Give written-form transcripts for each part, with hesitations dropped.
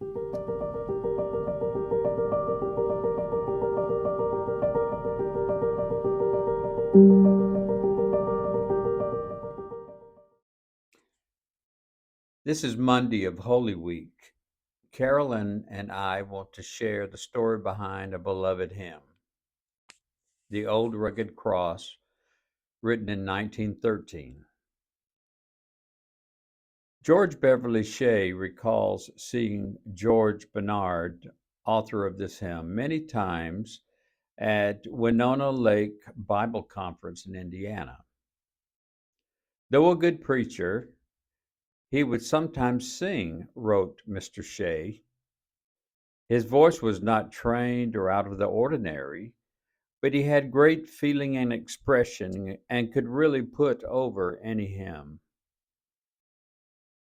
This is Monday of Holy Week. Carolyn and I want to share the story behind a beloved hymn, The Old Rugged Cross, written in 1913. George Beverly Shea recalls seeing George Bernard, author of this hymn, many times at Winona Lake Bible Conference in Indiana. Though a good preacher, he would sometimes sing, wrote Mr. Shea. His voice was not trained or out of the ordinary, but he had great feeling and expression and could really put over any hymn.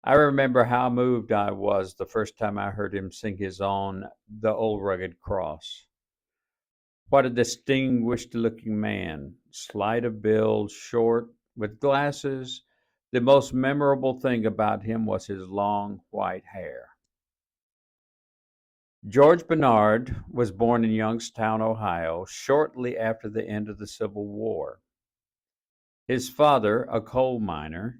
I remember how moved I was the first time I heard him sing his own The Old Rugged Cross. What a distinguished looking man, slight of build, short, with glasses. The most memorable thing about him was his long white hair. George Bernard was born in Youngstown, Ohio, shortly after the end of the Civil War. His father, a coal miner,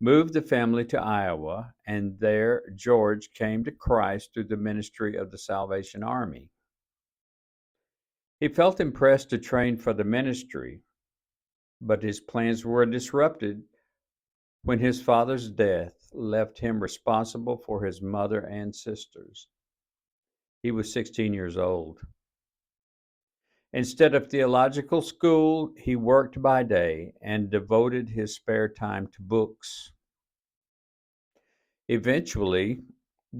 moved the family to Iowa, and there George came to Christ through the ministry of the Salvation Army. He felt impressed to train for the ministry, but his plans were disrupted when his father's death left him responsible for his mother and sisters. He was 16 years old. Instead of theological school, he worked by day and devoted his spare time to books. Eventually,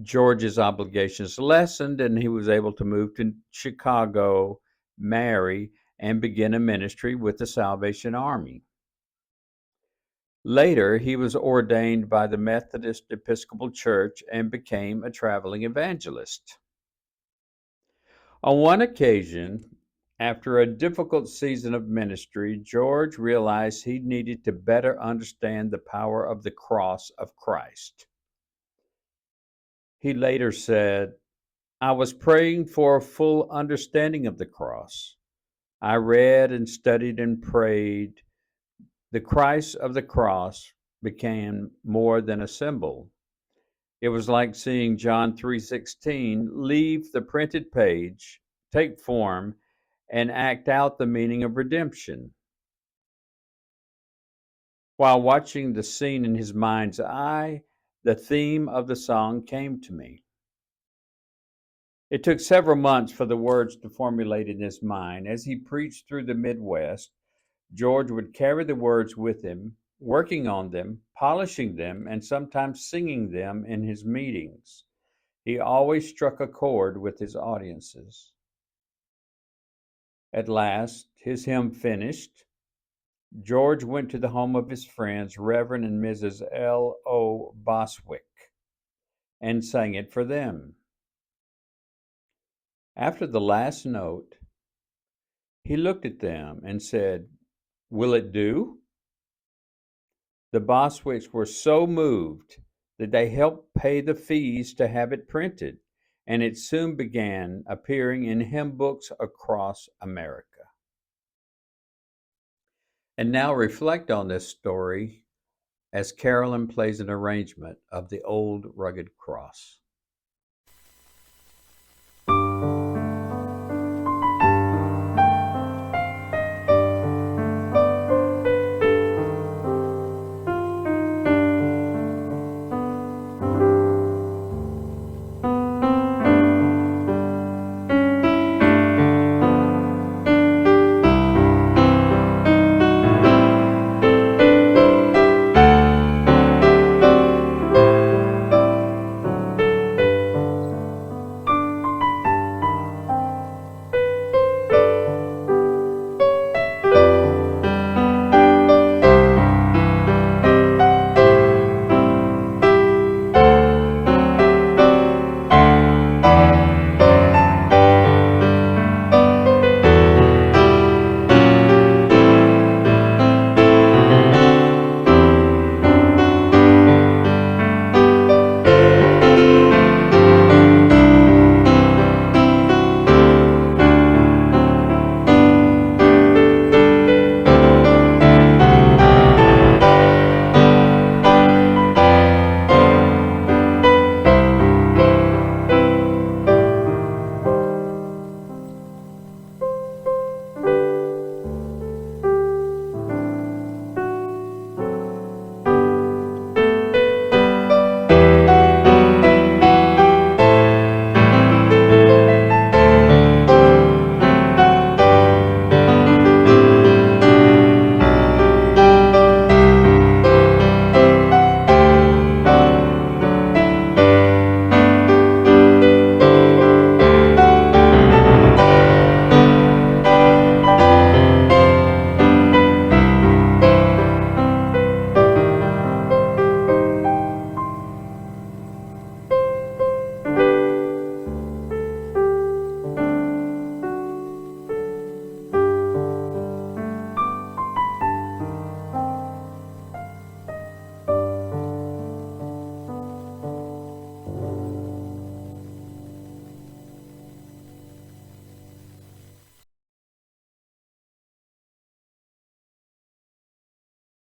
George's obligations lessened and he was able to move to Chicago, marry, and begin a ministry with the Salvation Army. Later, he was ordained by the Methodist Episcopal Church and became a traveling evangelist. On one occasion, after a difficult season of ministry, George realized he needed to better understand the power of the cross of Christ. He later said, I was praying for a full understanding of the cross. I read and studied and prayed. The Christ of the cross became more than a symbol. It was like seeing John 3:16 leave the printed page, take form, and act out the meaning of redemption. While watching the scene in his mind's eye, the theme of the song came to me. It took several months for the words to formulate in his mind. As he preached through the Midwest, George would carry the words with him, working on them, polishing them, and sometimes singing them in his meetings. He always struck a chord with his audiences. At last, his hymn finished, George went to the home of his friends, Reverend and Mrs. L. O. Boswick, and sang it for them. After the last note, he looked at them and said, Will it do? The Boswicks were so moved that they helped pay the fees to have it printed, and it soon began appearing in hymn books across America. And now reflect on this story as Carolyn plays an arrangement of the Old Rugged Cross.